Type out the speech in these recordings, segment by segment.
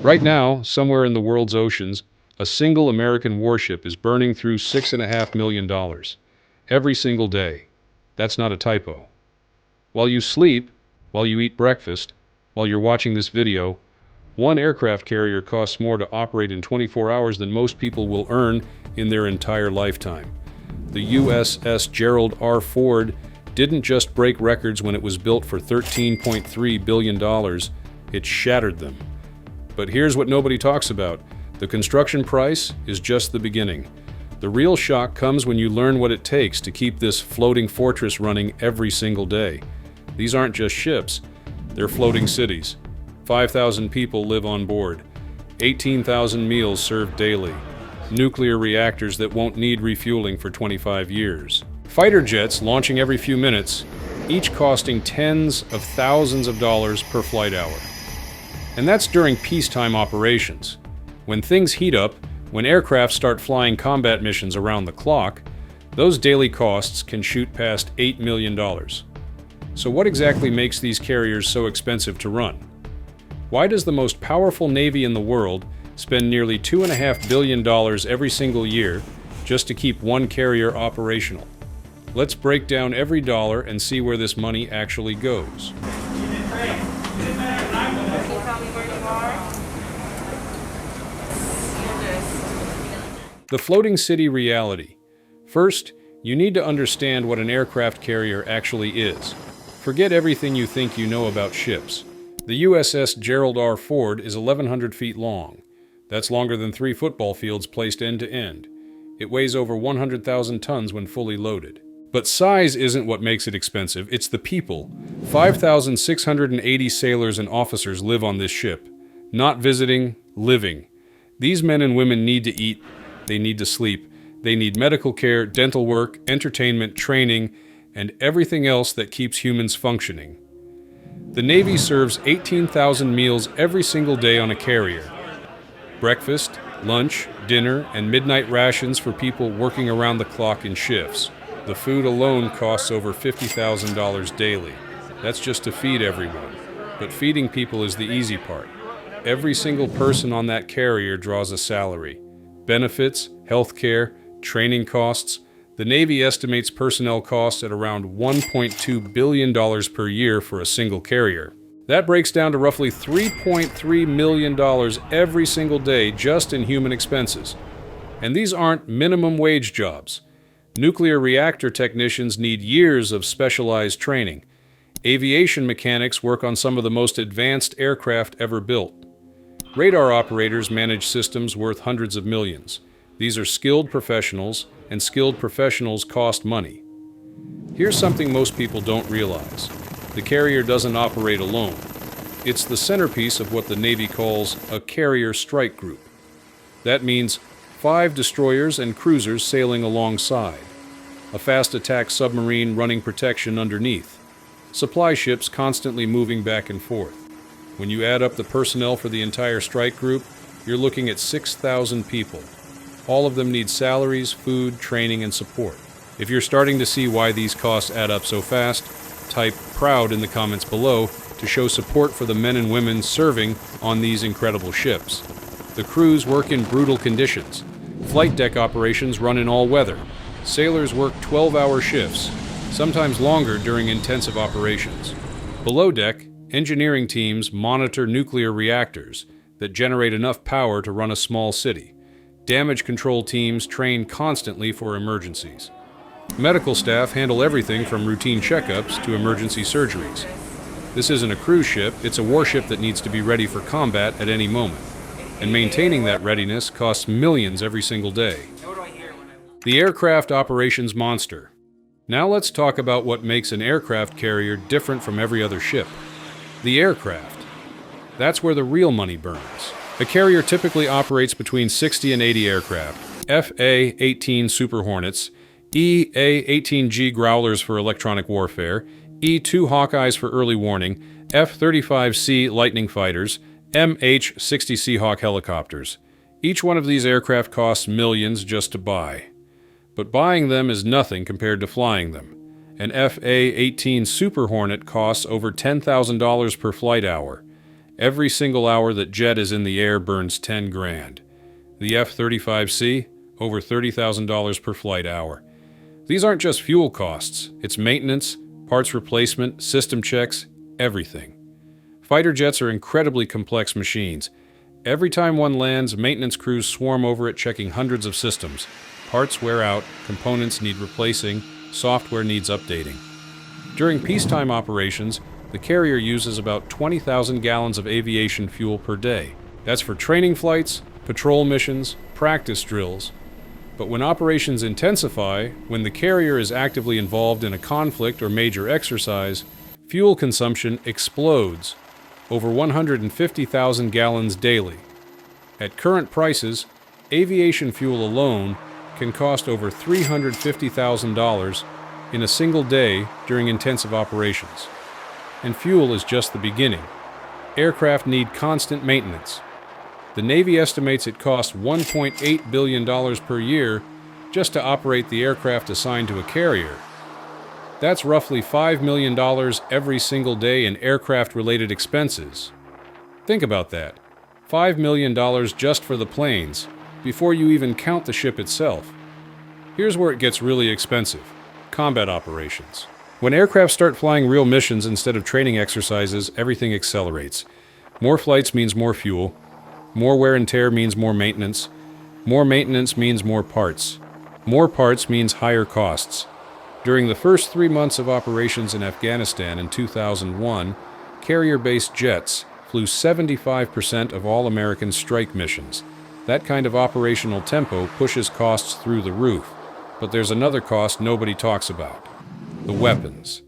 Right now, somewhere in the world's oceans, a single American warship is burning through $6.5 million every single day. That's not a typo. While you sleep, while you eat breakfast, while you're watching this video, one aircraft carrier costs more to operate in 24 hours than most people will earn in their entire lifetime. The USS Gerald R. Ford didn't just break records when it was built for $13.3 billion, it shattered them. But here's what nobody talks about. The construction price is just the beginning. The real shock comes when you learn what it takes to keep this floating fortress running every single day. These aren't just ships, they're floating cities. 5,000 people live on board. 18,000 meals served daily. Nuclear reactors that won't need refueling for 25 years. Fighter jets launching every few minutes, each costing tens of thousands of dollars per flight hour. And that's during peacetime operations. When things heat up, when aircraft start flying combat missions around the clock, those daily costs can shoot past $8 million. So what exactly makes these carriers so expensive to run? Why does the most powerful Navy in the world spend nearly $2.5 billion every single year just to keep one carrier operational? Let's break down every dollar and see where this money actually goes. The floating city reality. First, you need to understand what an aircraft carrier actually is. Forget everything you think you know about ships. The USS Gerald R. Ford is 1,100 feet long. That's longer than 3 football fields placed end to end. It weighs over 100,000 tons when fully loaded. But size isn't what makes it expensive, it's the people. 5,680 sailors and officers live on this ship. Not visiting, living. These men and women need to eat, they need to sleep, they need medical care, dental work, entertainment, training, and everything else that keeps humans functioning. The Navy serves 18,000 meals every single day on a carrier. Breakfast, lunch, dinner, and midnight rations for people working around the clock in shifts. The food alone costs over $50,000 daily. That's just to feed everyone. But feeding people is the easy part. Every single person on that carrier draws a salary. Benefits, healthcare, training costs. The Navy estimates personnel costs at around $1.2 billion per year for a single carrier. That breaks down to roughly $3.3 million every single day just in human expenses. And these aren't minimum wage jobs. Nuclear reactor technicians need years of specialized training. Aviation mechanics work on some of the most advanced aircraft ever built. Radar operators manage systems worth hundreds of millions. These are skilled professionals, and skilled professionals cost money. Here's something most people don't realize. The carrier doesn't operate alone. It's the centerpiece of what the Navy calls a carrier strike group. That means 5 destroyers and cruisers sailing alongside, a fast attack submarine running protection underneath, supply ships constantly moving back and forth. When you add up the personnel for the entire strike group, you're looking at 6,000 people. All of them need salaries, food, training, and support. If you're starting to see why these costs add up so fast, type "proud" in the comments below to show support for the men and women serving on these incredible ships. The crews work in brutal conditions. Flight deck operations run in all weather. Sailors work 12-hour shifts, sometimes longer during intensive operations. Below deck, engineering teams monitor nuclear reactors that generate enough power to run a small city. Damage control teams train constantly for emergencies. Medical staff handle everything from routine checkups to emergency surgeries. This isn't a cruise ship, it's a warship that needs to be ready for combat at any moment. And maintaining that readiness costs millions every single day. The aircraft operations monster. Now let's talk about what makes an aircraft carrier different from every other ship. The aircraft. That's where the real money burns. A carrier typically operates between 60 and 80 aircraft. FA-18 Super Hornets, EA-18G Growlers for electronic warfare, E-2 Hawkeyes for early warning, F-35C Lightning Fighters, MH-60 Seahawk helicopters. Each one of these aircraft costs millions just to buy. But buying them is nothing compared to flying them. An FA-18 Super Hornet costs over $10,000 per flight hour. Every single hour that jet is in the air burns 10 grand. The F-35C, over $30,000 per flight hour. These aren't just fuel costs, it's maintenance, parts replacement, system checks, everything. Fighter jets are incredibly complex machines. Every time one lands, maintenance crews swarm over it checking hundreds of systems. Parts wear out, components need replacing, software needs updating. During peacetime operations, the carrier uses about 20,000 gallons of aviation fuel per day. That's for training flights, patrol missions, practice drills. But when operations intensify, when the carrier is actively involved in a conflict or major exercise, fuel consumption explodes, over 150,000 gallons daily. At current prices, aviation fuel alone can cost over $350,000 in a single day during intensive operations. And fuel is just the beginning. Aircraft need constant maintenance. The Navy estimates it costs $1.8 billion per year just to operate the aircraft assigned to a carrier. That's roughly $5 million every single day in aircraft-related expenses. Think about that. $5 million just for the planes, before you even count the ship itself. Here's where it gets really expensive. Combat operations. When aircraft start flying real missions instead of training exercises, everything accelerates. More flights means more fuel. More wear and tear means more maintenance. More maintenance means more parts. More parts means higher costs. During the first 3 months of operations in Afghanistan in 2001, carrier-based jets flew 75% of all American strike missions. That kind of operational tempo pushes costs through the roof. But there's another cost nobody talks about. The weapons.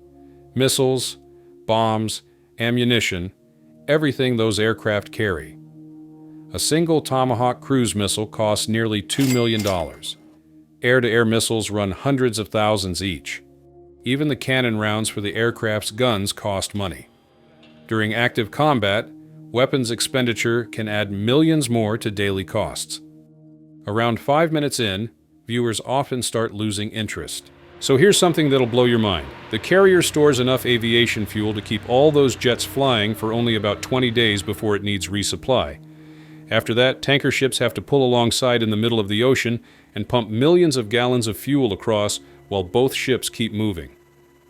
Missiles, bombs, ammunition, everything those aircraft carry. A single Tomahawk cruise missile costs nearly $2 million. Air-to-air missiles run hundreds of thousands each. Even the cannon rounds for the aircraft's guns cost money. During active combat, weapons expenditure can add millions more to daily costs. Around 5 minutes in, viewers often start losing interest. So here's something that'll blow your mind. The carrier stores enough aviation fuel to keep all those jets flying for only about 20 days before it needs resupply. After that, tanker ships have to pull alongside in the middle of the ocean and pump millions of gallons of fuel across while both ships keep moving.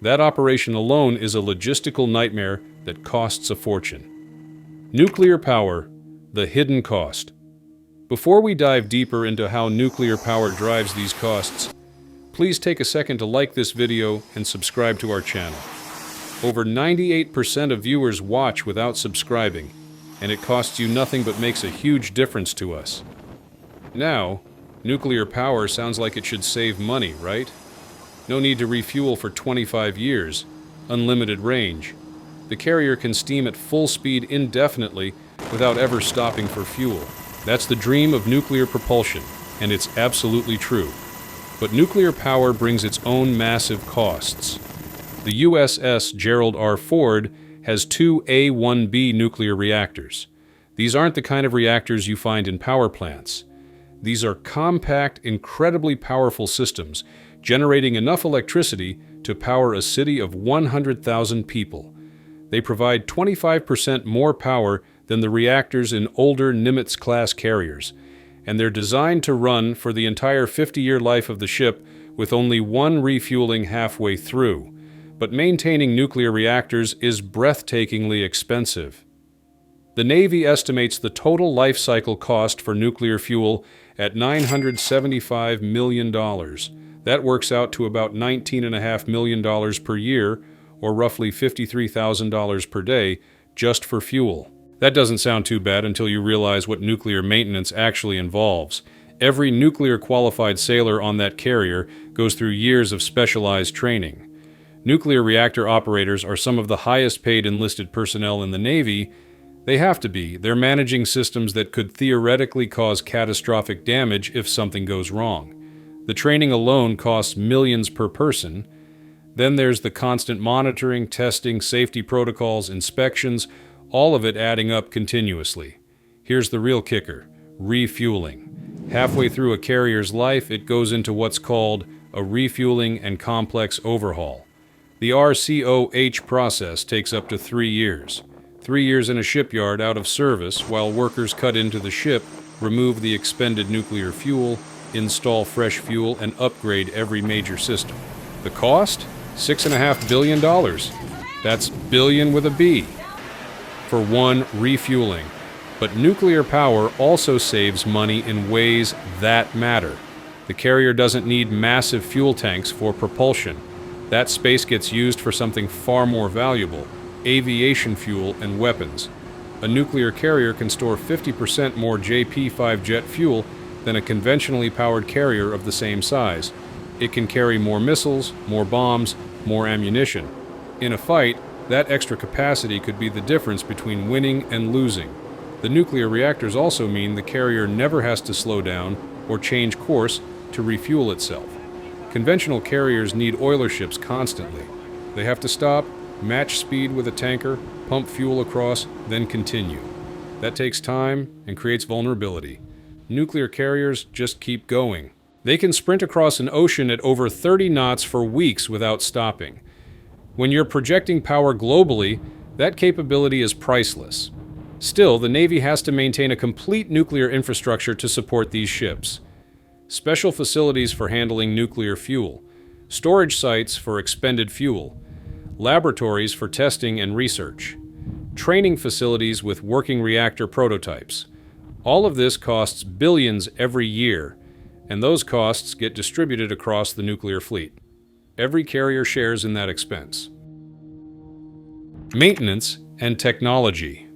That operation alone is a logistical nightmare that costs a fortune. Nuclear power, the hidden cost. Before we dive deeper into how nuclear power drives these costs, please take a second to like this video and subscribe to our channel. Over 98% of viewers watch without subscribing, and it costs you nothing but makes a huge difference to us. Now, nuclear power sounds like it should save money, right? No need to refuel for 25 years, unlimited range. The carrier can steam at full speed indefinitely without ever stopping for fuel. That's the dream of nuclear propulsion, and it's absolutely true. But nuclear power brings its own massive costs. The USS Gerald R. Ford has 2 A-1B nuclear reactors. These aren't the kind of reactors you find in power plants. These are compact, incredibly powerful systems, generating enough electricity to power a city of 100,000 people. They provide 25% more power than the reactors in older Nimitz-class carriers, and they're designed to run for the entire 50-year life of the ship with only one refueling halfway through. But maintaining nuclear reactors is breathtakingly expensive. The Navy estimates the total life cycle cost for nuclear fuel at $975 million. That works out to about $19.5 million per year, or roughly $53,000 per day, just for fuel. That doesn't sound too bad until you realize what nuclear maintenance actually involves. Every nuclear-qualified sailor on that carrier goes through years of specialized training. Nuclear reactor operators are some of the highest-paid enlisted personnel in the Navy. They have to be. They're managing systems that could theoretically cause catastrophic damage if something goes wrong. The training alone costs millions per person. Then there's the constant monitoring, testing, safety protocols, inspections, all of it adding up continuously. Here's the real kicker: refueling. Halfway through a carrier's life, it goes into what's called a refueling and complex overhaul. The RCOH process takes up to 3 years. 3 years in a shipyard out of service while workers cut into the ship, remove the expended nuclear fuel, install fresh fuel, and upgrade every major system. The cost? $6.5 billion. That's billion with a B. For one refueling. But nuclear power also saves money in ways that matter. The carrier doesn't need massive fuel tanks for propulsion. That space gets used for something far more valuable: aviation fuel and weapons. A nuclear carrier can store 50% more JP-5 jet fuel than a conventionally powered carrier of the same size. It can carry more missiles, more bombs, more ammunition. In a fight, that extra capacity could be the difference between winning and losing. The nuclear reactors also mean the carrier never has to slow down or change course to refuel itself. Conventional carriers need oiler ships constantly. They have to stop, match speed with a tanker, pump fuel across, then continue. That takes time and creates vulnerability. Nuclear carriers just keep going. They can sprint across an ocean at over 30 knots for weeks without stopping. When you're projecting power globally, that capability is priceless. Still, the Navy has to maintain a complete nuclear infrastructure to support these ships. Special facilities for handling nuclear fuel, storage sites for expended fuel, laboratories for testing and research, training facilities with working reactor prototypes. All of this costs billions every year, and those costs get distributed across the nuclear fleet. Every carrier shares in that expense. Maintenance and technology.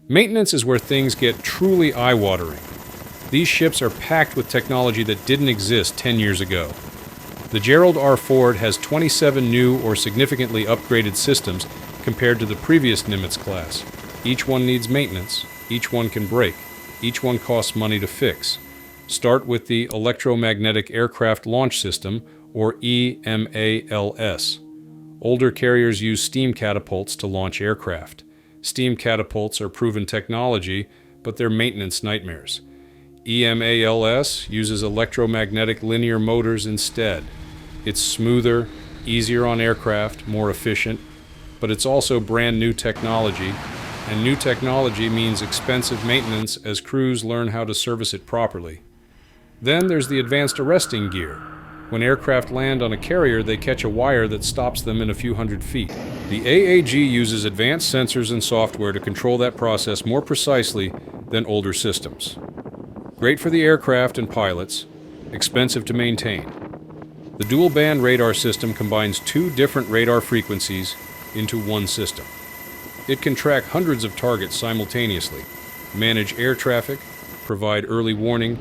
Maintenance is where things get truly eye-watering. These ships are packed with technology that didn't exist 10 years ago. The Gerald R. Ford has 27 new or significantly upgraded systems compared to the previous Nimitz class. Each one needs maintenance, each one can break, each one costs money to fix. Start with the Electromagnetic Aircraft Launch System, or EMALS. Older carriers use steam catapults to launch aircraft. Steam catapults are proven technology, but they're maintenance nightmares. EMALS uses electromagnetic linear motors instead. It's smoother, easier on aircraft, more efficient, but it's also brand new technology, and new technology means expensive maintenance as crews learn how to service it properly. Then there's the advanced arresting gear. When aircraft land on a carrier, they catch a wire that stops them in a few hundred feet. The AAG uses advanced sensors and software to control that process more precisely than older systems. Great for the aircraft and pilots, expensive to maintain. The dual-band radar system combines two different radar frequencies into one system. It can track hundreds of targets simultaneously, manage air traffic, provide early warning,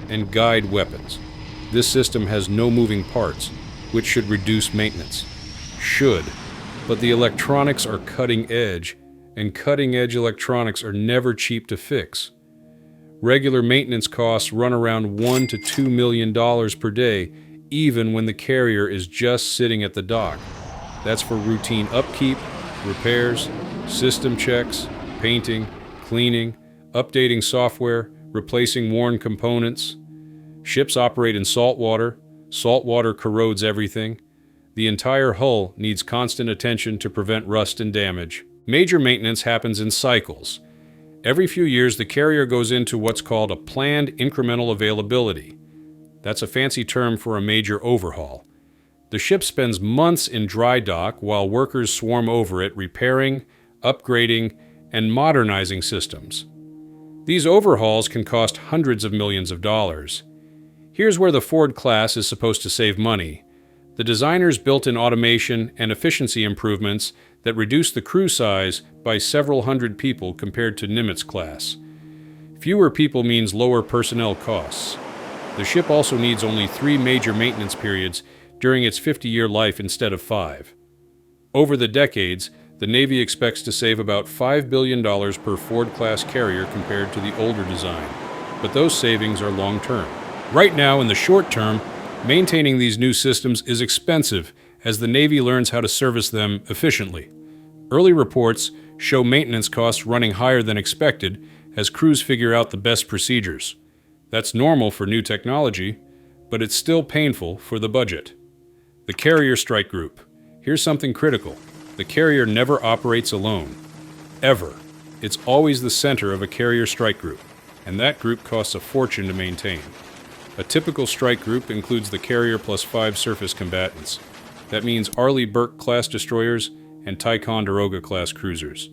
and guide weapons. This system has no moving parts, which should reduce maintenance. Should. But the electronics are cutting edge, and cutting-edge electronics are never cheap to fix. Regular maintenance costs run around $1 to $2 million per day, even when the carrier is just sitting at the dock. That's for routine upkeep, repairs, system checks, painting, cleaning, updating software, replacing worn components. Ships operate in salt water. Salt water corrodes everything. The entire hull needs constant attention to prevent rust and damage. Major maintenance happens in cycles. Every few years, the carrier goes into what's called a planned incremental availability. That's a fancy term for a major overhaul. The ship spends months in dry dock while workers swarm over it, repairing, upgrading, and modernizing systems. These overhauls can cost hundreds of millions of dollars. Here's where the Ford class is supposed to save money. The designers built in automation and efficiency improvements that reduce the crew size by several hundred people compared to Nimitz class. Fewer people means lower personnel costs. The ship also needs only 3 major maintenance periods during its 50-year life instead of 5. Over the decades, the Navy expects to save about $5 billion per Ford-class carrier compared to the older design, but those savings are long-term. Right now, in the short term, maintaining these new systems is expensive as the Navy learns how to service them efficiently. Early reports show maintenance costs running higher than expected as crews figure out the best procedures. That's normal for new technology, but it's still painful for the budget. The Carrier Strike Group. Here's something critical. The carrier never operates alone. ever. It's always the center of a carrier strike group, and that group costs a fortune to maintain. A typical strike group includes the carrier plus 5 surface combatants. That means Arleigh Burke-class destroyers and Ticonderoga-class cruisers.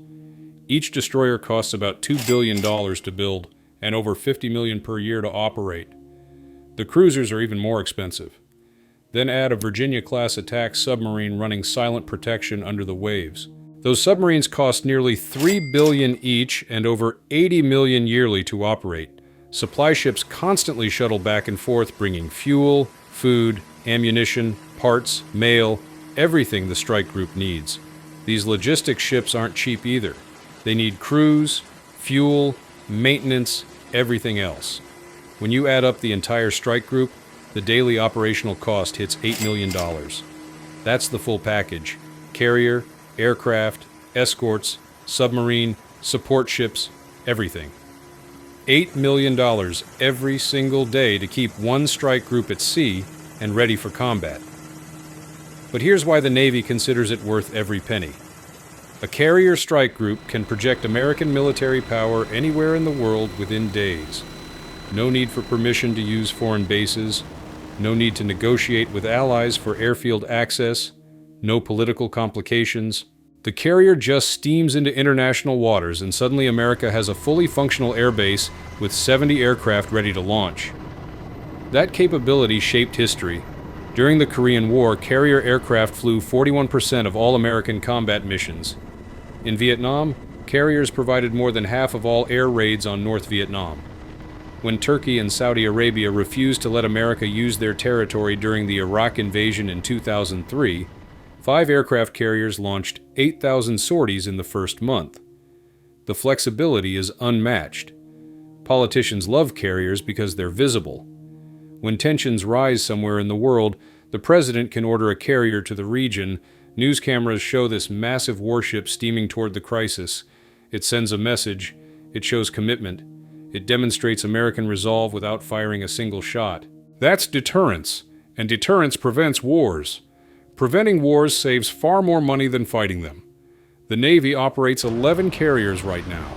Each destroyer costs about $2 billion to build and over $50 million per year to operate. The cruisers are even more expensive. Then add a Virginia-class attack submarine running silent protection under the waves. Those submarines cost nearly $3 billion each and over $80 million yearly to operate. Supply ships constantly shuttle back and forth, bringing fuel, food, ammunition, parts, mail, everything the strike group needs. These logistics ships aren't cheap either. They need crews, fuel, maintenance, everything else. When you add up the entire strike group, the daily operational cost hits $8 million. That's the full package: carrier, aircraft, escorts, submarine, support ships, everything. $8 million every single day to keep one strike group at sea and ready for combat. But here's why the Navy considers it worth every penny. A carrier strike group can project American military power anywhere in the world within days. No need for permission to use foreign bases, no need to negotiate with allies for airfield access, no political complications. The carrier just steams into international waters and suddenly America has a fully functional airbase with 70 aircraft ready to launch. That capability shaped history. During the Korean War, carrier aircraft flew 41% of all American combat missions. In Vietnam, carriers provided more than half of all air raids on North Vietnam. When Turkey and Saudi Arabia refused to let America use their territory during the Iraq invasion in 2003, 5 aircraft carriers launched 8,000 sorties in the first month. The flexibility is unmatched. Politicians love carriers because they're visible. When tensions rise somewhere in the world, the president can order a carrier to the region. News cameras show this massive warship steaming toward the crisis. It sends a message. It shows commitment. It demonstrates American resolve without firing a single shot. That's deterrence, and deterrence prevents wars. Preventing wars saves far more money than fighting them. The Navy operates 11 carriers right now.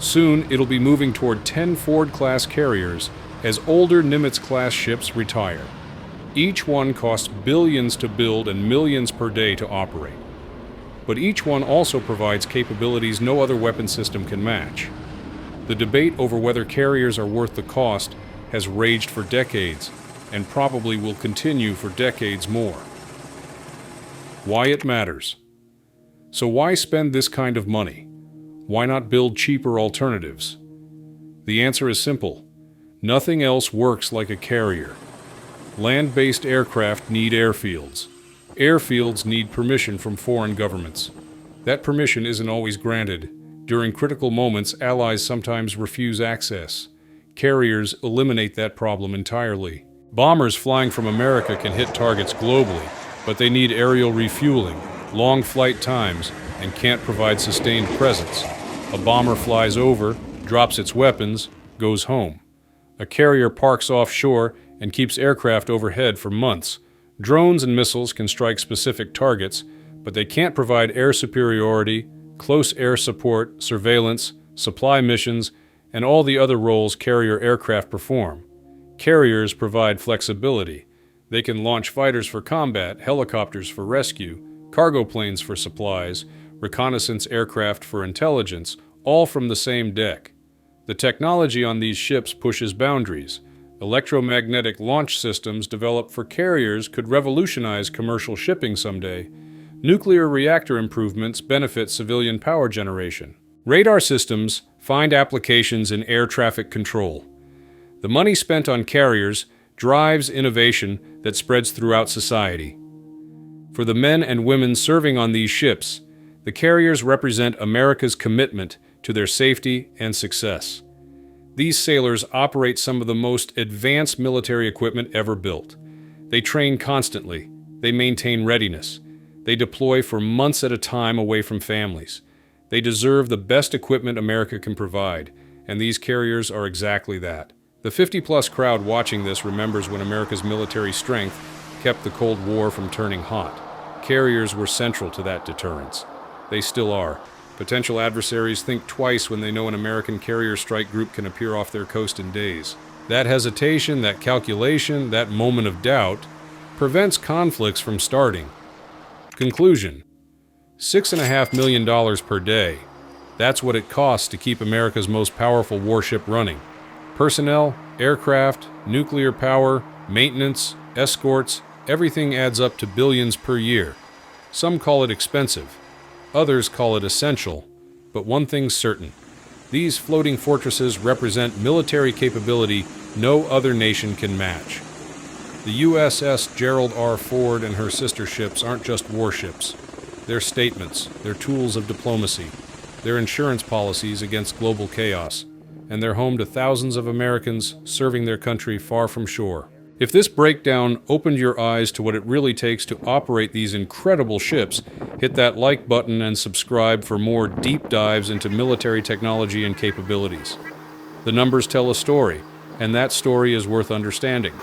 Soon, it'll be moving toward 10 Ford-class carriers as older Nimitz-class ships retire. Each one costs billions to build and millions per day to operate. But each one also provides capabilities no other weapon system can match. The debate over whether carriers are worth the cost has raged for decades, and probably will continue for decades more. Why it matters. So why spend this kind of money? Why not build cheaper alternatives? The answer is simple. Nothing else works like a carrier. Land-based aircraft need airfields. Airfields need permission from foreign governments. That permission isn't always granted. During critical moments, allies sometimes refuse access. Carriers eliminate that problem entirely. Bombers flying from America can hit targets globally, but they need aerial refueling, long flight times, and can't provide sustained presence. A bomber flies over, drops its weapons, goes home. A carrier parks offshore and keeps aircraft overhead for months. Drones and missiles can strike specific targets, but they can't provide air superiority, close air support, surveillance, supply missions, and all the other roles carrier aircraft perform. Carriers provide flexibility. They can launch fighters for combat, helicopters for rescue, cargo planes for supplies, reconnaissance aircraft for intelligence, all from the same deck. The technology on these ships pushes boundaries. Electromagnetic launch systems developed for carriers could revolutionize commercial shipping someday. Nuclear reactor improvements benefit civilian power generation. Radar systems find applications in air traffic control. The money spent on carriers drives innovation that spreads throughout society. For the men and women serving on these ships, the carriers represent America's commitment to their safety and success. These sailors operate some of the most advanced military equipment ever built. They train constantly. They maintain readiness. They deploy for months at a time away from families. They deserve the best equipment America can provide, and these carriers are exactly that. The 50-plus crowd watching this remembers when America's military strength kept the Cold War from turning hot. Carriers were central to that deterrence. They still are. Potential adversaries think twice when they know an American carrier strike group can appear off their coast in days. That hesitation, that calculation, that moment of doubt prevents conflicts from starting. Conclusion: $6.5 million per day. That's what it costs to keep America's most powerful warship running. Personnel, aircraft, nuclear power, maintenance, escorts, everything adds up to billions per year. Some call it expensive. Others call it essential. But one thing's certain: these floating fortresses represent military capability no other nation can match. The USS Gerald R. Ford and her sister ships aren't just warships. They're statements, they're tools of diplomacy, they're insurance policies against global chaos, and they're home to thousands of Americans serving their country far from shore. If this breakdown opened your eyes to what it really takes to operate these incredible ships, hit that like button and subscribe for more deep dives into military technology and capabilities. The numbers tell a story, and that story is worth understanding.